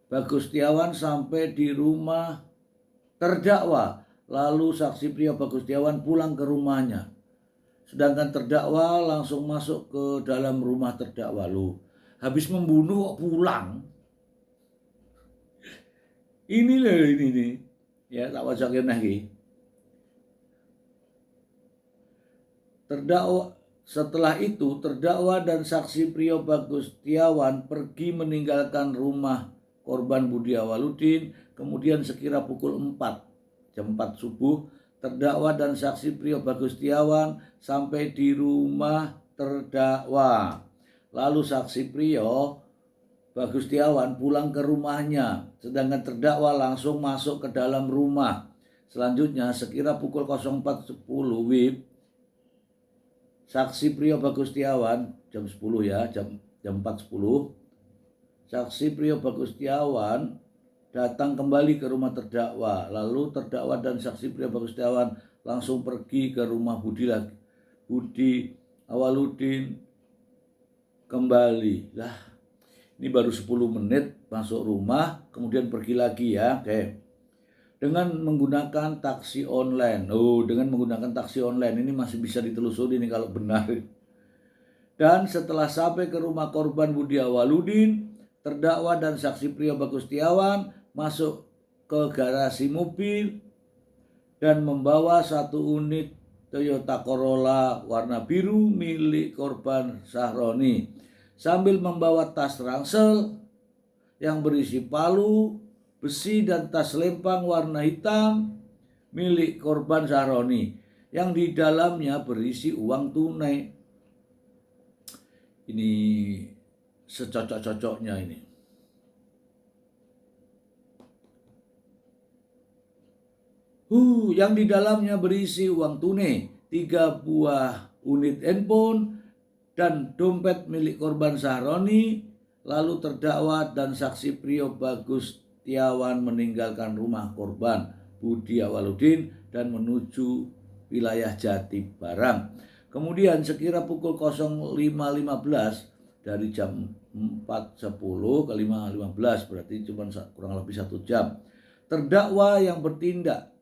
Bagustiawan sampai di rumah terdakwa. Lalu saksi Priyo Bagus Setiawan pulang ke rumahnya. Sedangkan terdakwa langsung masuk ke dalam rumah terdakwa. Loh, habis membunuh kok pulang? Ini nih. Ya, tak wajakin lagi. Setelah itu terdakwa dan saksi Priyo Bagus Setiawan pergi meninggalkan rumah korban Budi Awaludin. Kemudian sekira pukul 4, jam 4 subuh, terdakwa dan saksi Priyo Bagus Setiawan sampai di rumah terdakwa. Lalu saksi Priyo Bagus Setiawan pulang ke rumahnya, sedangkan terdakwa langsung masuk ke dalam rumah. Selanjutnya sekira pukul 04.10 WIB, saksi Priyo Bagus Setiawan jam 10 ya, jam 4.10, saksi Priyo Bagus Setiawan datang kembali ke rumah terdakwa. Lalu terdakwa dan saksi Priyo Bagus Setiawan langsung pergi ke rumah Budi Awaludin kembali. Lah, ini baru 10 menit masuk rumah, kemudian pergi lagi ya. Oke. Dengan menggunakan taksi online. Dengan menggunakan taksi online ini masih bisa ditelusuri nih kalau benar. Dan setelah sampai ke rumah korban Budi Awaludin, terdakwa dan saksi Priyo Bagus Setiawan masuk ke garasi mobil dan membawa satu unit Toyota Corolla warna biru milik korban Sahroni, sambil membawa tas ransel yang berisi palu, besi, dan tas lempang warna hitam milik korban Sahroni yang di dalamnya berisi uang tunai. Ini secocok-cocoknya ini. Yang di dalamnya berisi uang tunai, 3 buah unit handphone, dan dompet milik korban Sahroni. Lalu terdakwa dan saksi Priyo Bagus Setiawan meninggalkan rumah korban Budi Awaludin dan menuju wilayah Jatibarang. Kemudian sekira pukul 05.15 dari jam 4.10 ke 5.15, berarti cuma kurang lebih 1 jam, terdakwa yang bertindak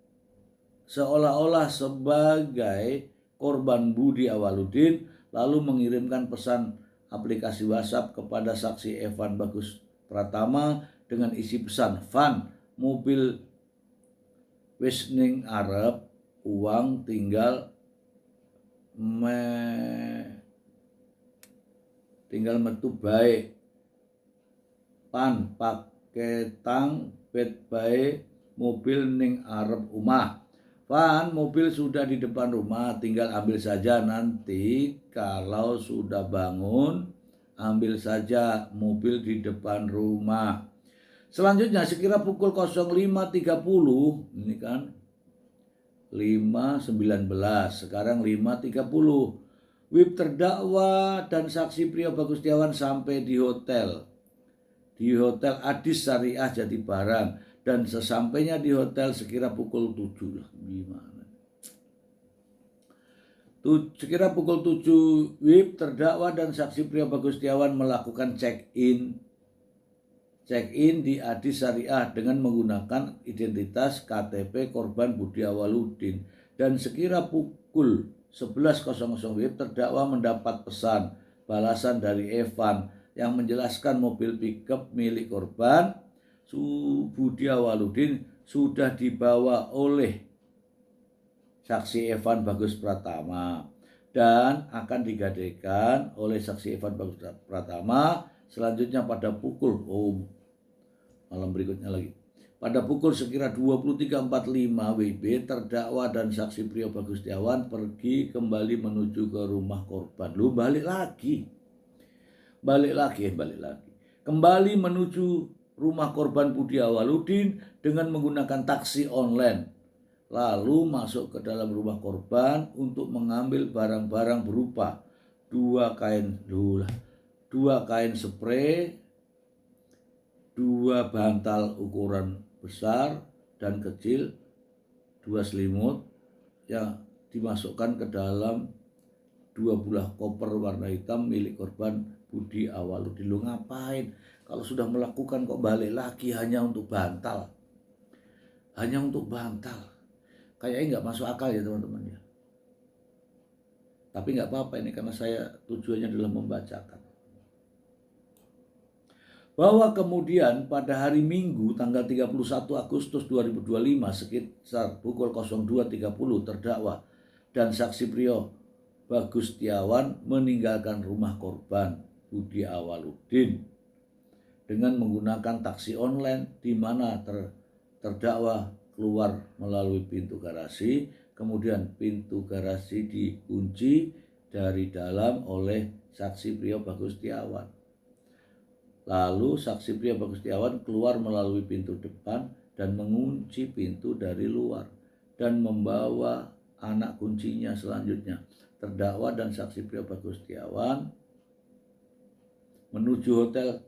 seolah-olah sebagai korban Budi Awaludin lalu mengirimkan pesan aplikasi WhatsApp kepada saksi Evan Bagus Pratama dengan isi pesan, "Van, mobil wis ning arep, uang tinggal metu bae. Pan paketang bet bae, mobil ning arep omah. Van, mobil sudah di depan rumah, tinggal ambil saja nanti. Kalau sudah bangun, ambil saja mobil di depan rumah." Selanjutnya sekira pukul 05.30, ini kan 5.19, sekarang 5.30. WIB terdakwa dan saksi Priyo Bagus Setiawan sampai di hotel Adis Syariah Jatibarang, dan sesampainya di hotel sekira pukul 7 lah. Gimana? Sekira pukul 7 WIB terdakwa dan saksi Priyo Bagus Setiawan melakukan check-in di Adis Syariah dengan menggunakan identitas KTP korban Budi Awaludin, dan sekira pukul 11.00 WIB terdakwa mendapat pesan balasan dari Evan yang menjelaskan mobil pickup milik korban Budi Awaludin sudah dibawa oleh saksi Evan Bagus Pratama dan akan digadaikan oleh saksi Evan Bagus Pratama selanjutnya pada pukul malam berikutnya lagi. Pada pukul sekira 23.45 WIB, terdakwa dan saksi Priyo Bagus Setiawan pergi kembali menuju ke rumah korban. Balik lagi. Kembali menuju rumah korban Budi Awaludin dengan menggunakan taksi online. Lalu masuk ke dalam rumah korban untuk mengambil barang-barang berupa 2 kain spray, 2 bantal ukuran besar dan kecil, 2 selimut yang dimasukkan ke dalam 2 buah koper warna hitam milik korban Budi Awaludin. Ngapain? Kalau sudah melakukan kok balik lagi hanya untuk bantal? hanya untuk bantal. Kayaknya nggak masuk akal ya teman-teman ya. Tapi nggak apa-apa ini karena saya tujuannya adalah membacakan. Bahwa kemudian pada hari Minggu tanggal 31 Agustus 2025 sekitar pukul 02.30 terdakwa dan saksi Priyo Bagus Setiawan meninggalkan rumah korban Budi Awaludin dengan menggunakan taksi online di mana terdakwa keluar melalui pintu garasi, kemudian pintu garasi dikunci dari dalam oleh saksi Priyo Bagus Setiawan. Lalu saksi Priyo Bagus Setiawan keluar melalui pintu depan dan mengunci pintu dari luar dan membawa anak kuncinya selanjutnya. Terdakwa dan saksi Priyo Bagus Setiawan menuju hotel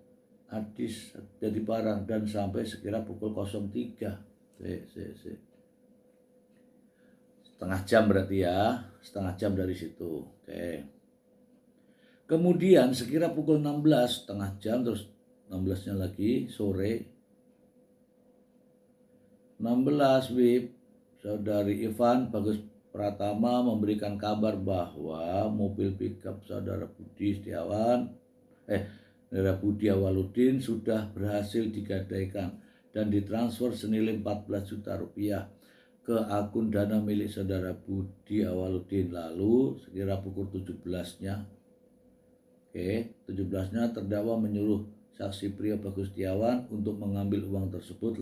Adis Jatibarang dan sampai sekira pukul 03. Setengah jam berarti ya, setengah jam dari situ. Oke. Kemudian sekira pukul 16, setengah jam, terus 16-nya lagi sore 16 WIB, saudari Ivan Bagus Pratama memberikan kabar bahwa mobil pickup saudara Budi Awaludin sudah berhasil digadaikan dan ditransfer senilai 14 juta rupiah ke akun dana milik saudara Budi Awaludin. Lalu sekira pukul 17-nya 17-nya terdakwa menyuruh saksi Priyo Bagus Setiawan untuk mengambil uang tersebut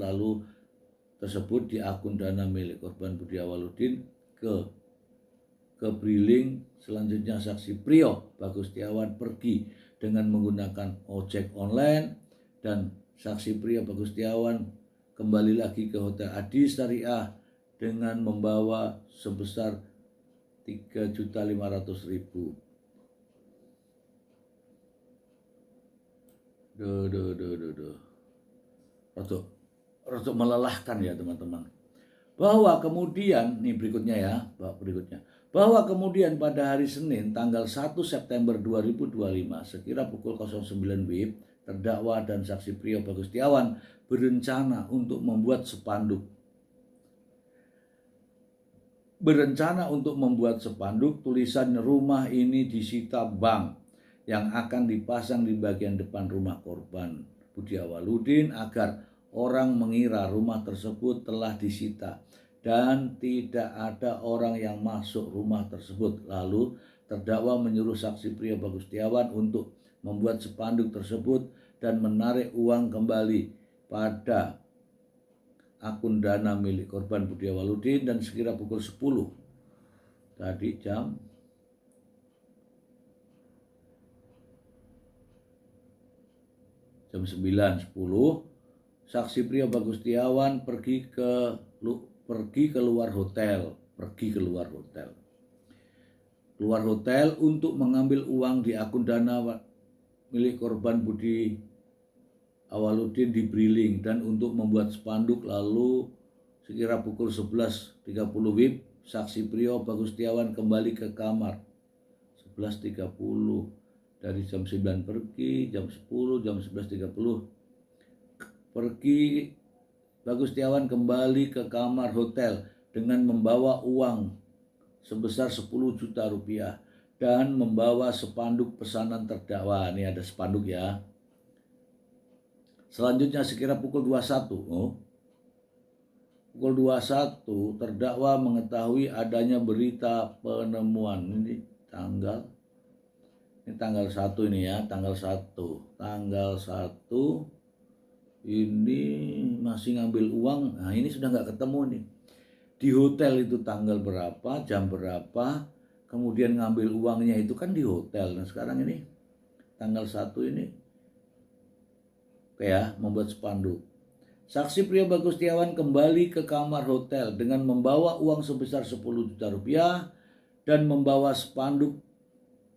di akun dana milik korban Budi Awaludin ke Briling. Selanjutnya saksi Priyo Bagus Setiawan pergi dengan menggunakan ojek online dan saksi Priyo Bagus Setiawan kembali lagi ke Hotel Adis Syariah dengan membawa sebesar 3.500.000. Rotok melelahkan ya teman-teman. Bahwa kemudian bahwa kemudian pada hari Senin tanggal 1 September 2025 sekira pukul 09 WIB terdakwa dan saksi Priyo Bagus Setiawan berencana untuk membuat spanduk tulisan rumah ini disita bank yang akan dipasang di bagian depan rumah korban Budi Awaludin agar orang mengira rumah tersebut telah disita dan tidak ada orang yang masuk rumah tersebut. Lalu terdakwa menyuruh saksi Priyo Bagus Setiawan untuk membuat spanduk tersebut dan menarik uang kembali pada akun dana milik korban Budi Awaludin dan sekira pukul 10 tadi jam 9.10 saksi Priyo Bagus Setiawan pergi keluar hotel untuk mengambil uang di akun dana milik korban Budi Awaludin di Briling dan untuk membuat spanduk. Lalu sekira pukul 11.30 WIB saksi Priyo Bagus Setiawan kembali ke kamar 11.30 dari jam 9 pergi, jam 10, jam 11.30 pergi. Bagus Setiawan kembali ke kamar hotel dengan membawa uang sebesar 10 juta rupiah dan membawa spanduk pesanan terdakwa. Ini ada spanduk ya. Selanjutnya sekira pukul 21. Pukul 21 terdakwa mengetahui adanya berita penemuan. Ini tanggal 1 ini ya, tanggal 1 ini masih ngambil uang. Nah ini sudah nggak ketemu nih. Di hotel itu tanggal berapa, jam berapa, kemudian ngambil uangnya itu kan di hotel. Nah sekarang ini tanggal 1 ini membuat spanduk. Saksi Priyo Bagus Setiawan kembali ke kamar hotel dengan membawa uang sebesar 10 juta rupiah dan membawa spanduk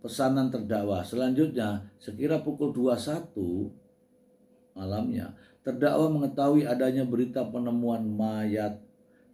pesanan terdakwa. Selanjutnya sekira pukul 21 malamnya terdakwa mengetahui adanya berita penemuan mayat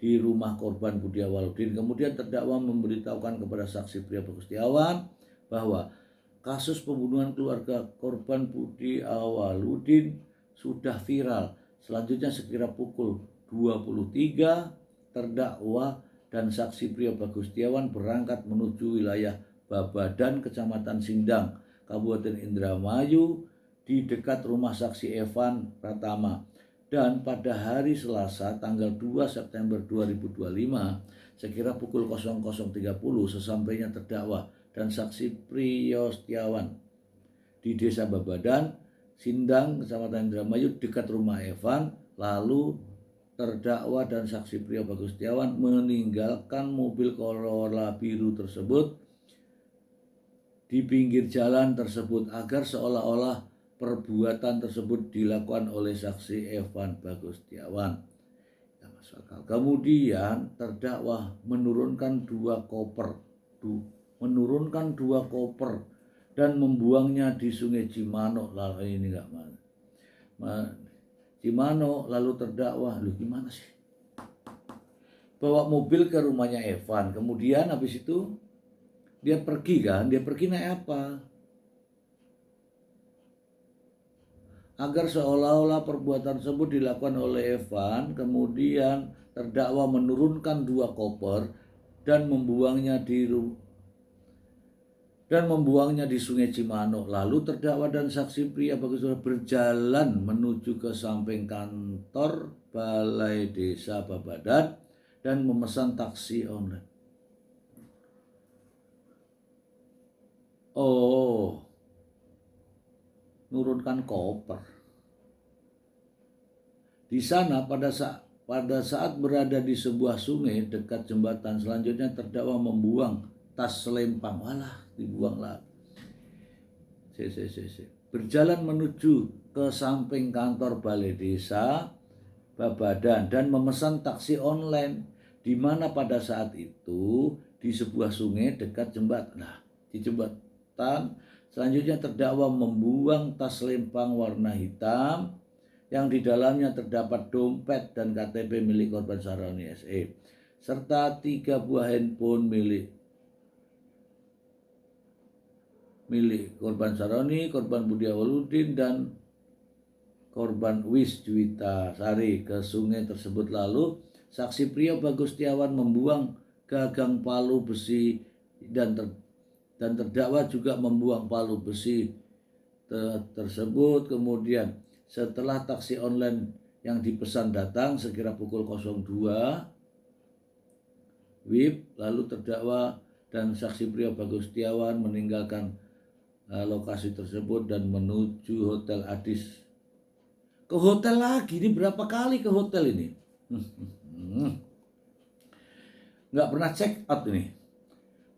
di rumah korban Budi Awaludin. Kemudian terdakwa memberitahukan kepada saksi Priyo Bagus Setiawan bahwa kasus pembunuhan keluarga korban Budi Awaludin sudah viral. Selanjutnya sekira pukul 23, terdakwa dan saksi Priyo Bagus Setiawan berangkat menuju wilayah Babadan, Kecamatan Sindang, Kabupaten Indramayu di dekat rumah saksi Evan Pratama. Dan pada hari Selasa tanggal 2 September 2025 sekira pukul 00.30 sesampainya terdakwa dan saksi Priyo Setiawan di Desa Babadan, Sindang, Kecamatan Indramayu dekat rumah Evan, lalu terdakwa dan saksi Priyo Bagus Setiawan meninggalkan mobil Corolla biru tersebut di pinggir jalan tersebut agar seolah-olah perbuatan tersebut dilakukan oleh saksi Evan Bagus Setiawan. Kemudian terdakwa menurunkan dua koper dan membuangnya di Sungai Cimanuk. Lalu ini enggak Cimanuk, lalu terdakwa, lu gimana sih? Bawa mobil ke rumahnya Evan, kemudian habis itu dia pergi naik apa? Agar seolah-olah perbuatan tersebut dilakukan oleh Evan, kemudian terdakwa menurunkan dua koper dan membuangnya di Sungai Cimanuk. Lalu terdakwa dan saksi Priyo Bagus Setiawan berjalan menuju ke samping kantor Balai Desa Babadan dan memesan taksi online. Oh, nurunkan koper. Di sana pada saat berada di sebuah sungai dekat jembatan, selanjutnya terdakwa membuang tas selempang. Walah, dibuang lah. Berjalan menuju ke samping kantor Balai Desa Babadan dan memesan taksi online, di mana pada saat itu di sebuah sungai dekat jembatan. Nah, di jembatan selanjutnya terdakwa membuang tas selempang warna hitam yang di dalamnya terdapat dompet dan KTP milik korban Saroni SE serta 3 buah handphone milik korban Saroni, korban Budi Awaludin, dan korban Wis Juwita Sari ke sungai tersebut. Lalu saksi Priyo Bagus Setiawan membuang gagang palu besi dan terdakwa juga membuang palu besi tersebut. Kemudian setelah taksi online yang dipesan datang sekira pukul 02 WIB, lalu terdakwa dan saksi Priyo Bagus Setiawan meninggalkan lokasi tersebut dan menuju Hotel Adis. Ke hotel lagi, ini berapa kali ke hotel ini? Nggak pernah check out ini.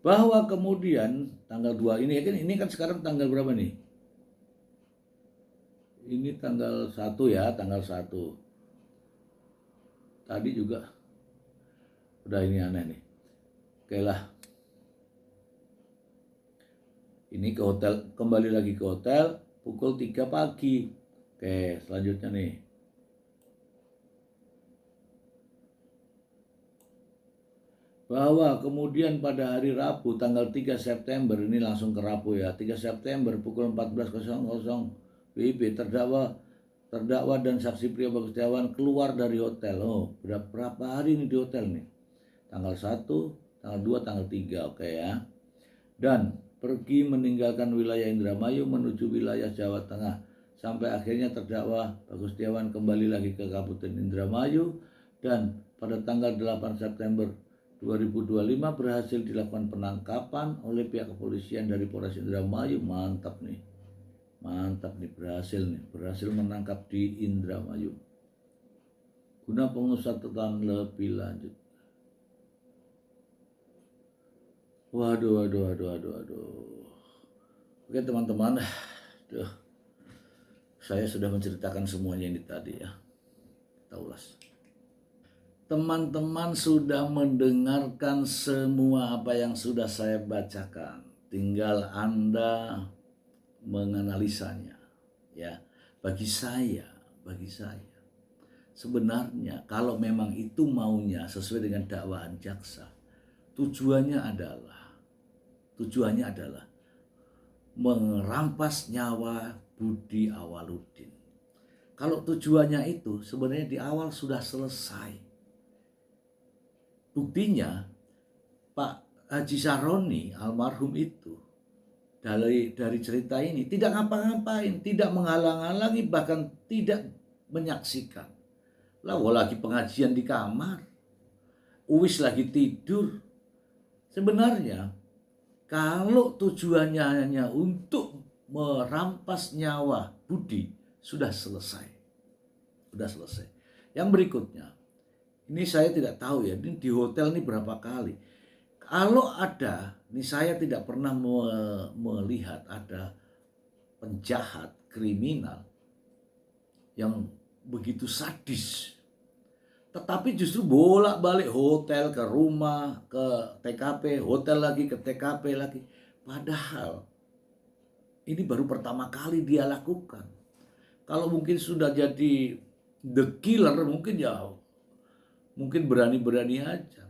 Bahwa kemudian tanggal 2 ini kan sekarang tanggal berapa nih? Ini tanggal 1 ya, tanggal 1. Tadi juga udah, ini aneh nih. Oke lah. Ini ke hotel, kembali lagi ke hotel pukul 3 pagi. Oke, selanjutnya nih. Bahwa kemudian pada hari Rabu tanggal 3 September, ini langsung ke Rabu ya, 3 September pukul 14.00 WIB, terdakwa dan saksi Priyo Bagus Setiawan keluar dari hotel. Oh, berapa hari ini di hotel nih? Tanggal 1, tanggal 2, tanggal 3, oke ya. Dan pergi meninggalkan wilayah Indramayu menuju wilayah Jawa Tengah. Sampai akhirnya terdakwa Bagus Setiawan kembali lagi ke Kabupaten Indramayu dan pada tanggal 8 September 2025 berhasil dilakukan penangkapan oleh pihak kepolisian dari Polres Indramayu. Mantap nih, berhasil menangkap di Indramayu guna pengusatan lebih lanjut. Waduh. Oke teman-teman, saya sudah menceritakan semuanya ini tadi ya, kita ulas. Teman-teman sudah mendengarkan semua apa yang sudah saya bacakan. Tinggal Anda menganalisanya ya. Bagi saya sebenarnya kalau memang itu maunya sesuai dengan dakwaan jaksa, tujuannya adalah merampas nyawa Budi Awaludin. kalau tujuannya itu sebenarnya di awal sudah selesai. Buktinya Pak Haji Saroni almarhum itu dari cerita ini tidak ngapa-ngapain, tidak menghalang-halangi, bahkan tidak menyaksikan. Lah lagi pengajian di kamar, Uwis lagi tidur. Sebenarnya kalau tujuannya hanya untuk merampas nyawa Budi, sudah selesai. Sudah selesai. Yang berikutnya, ini saya tidak tahu ya, ini di hotel ini berapa kali. Kalau ada, ini saya tidak pernah melihat ada penjahat, kriminal yang begitu sadis. Tetapi justru bolak-balik hotel ke rumah, ke TKP, hotel lagi ke TKP lagi. Padahal ini baru pertama kali dia lakukan. Kalau mungkin sudah jadi the killer mungkin berani-berani aja.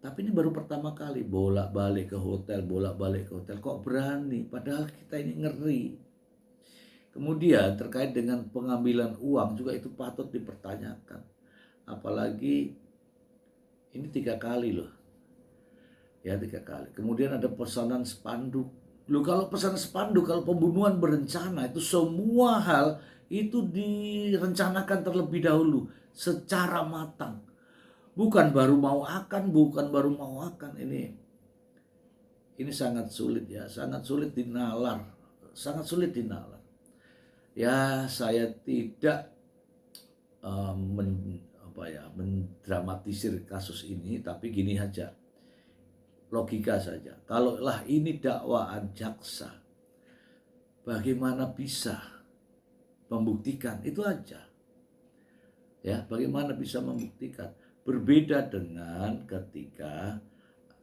Tapi ini baru pertama kali bolak-balik ke hotel, bolak-balik ke hotel. Kok berani? Padahal kita ini ngeri. Kemudian terkait dengan pengambilan uang juga itu patut dipertanyakan. Apalagi ini 3 kali loh. Ya 3 kali. Kemudian ada pesanan spanduk. Loh kalau pesanan spanduk, kalau pembunuhan berencana itu semua hal itu direncanakan terlebih dahulu secara matang. Bukan baru mau akan. Ini sangat sulit ya, sangat sulit dinalar. Ya saya tidak mendramatisir kasus ini, tapi gini aja, logika saja. Kalaulah ini dakwaan jaksa, bagaimana bisa membuktikan? Itu aja. Ya, bagaimana bisa membuktikan? Berbeda dengan ketika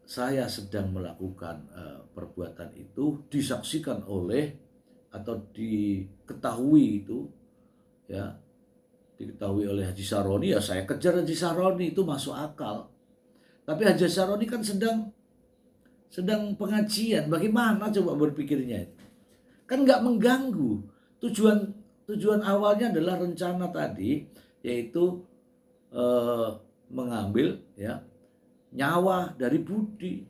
saya sedang melakukan perbuatan itu disaksikan oleh atau diketahui itu ya, diketahui oleh Haji Saroni, ya saya kejar Haji Saroni, itu masuk akal. Tapi Haji Saroni kan sedang pengajian, bagaimana coba berpikirnya itu? Kan nggak mengganggu. Tujuan awalnya adalah rencana tadi, yaitu mengambil ya nyawa dari Budi.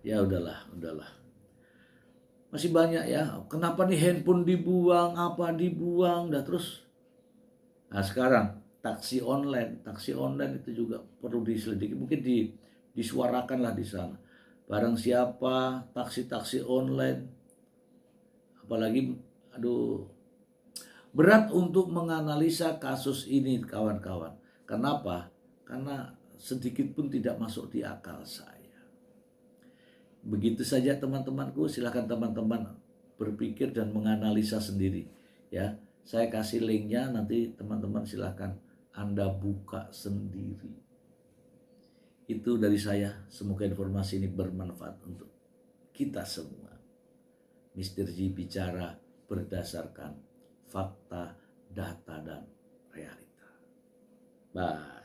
Ya udahlah. Masih banyak ya. Kenapa nih handphone dibuang, apa dibuang, dah terus. Nah sekarang taksi online itu juga perlu diselidiki, mungkin disuarakanlah di sana. Barang siapa taksi online, apalagi berat untuk menganalisa kasus ini kawan-kawan. Kenapa? Karena sedikit pun tidak masuk di akal saya. Begitu saja teman-temanku, silakan teman-teman berpikir dan menganalisa sendiri ya. Saya kasih linknya, nanti teman-teman silakan Anda buka sendiri. Itu dari saya, semoga informasi ini bermanfaat untuk kita semua. Mr. G bicara berdasarkan fakta, data, dan realita. Bye.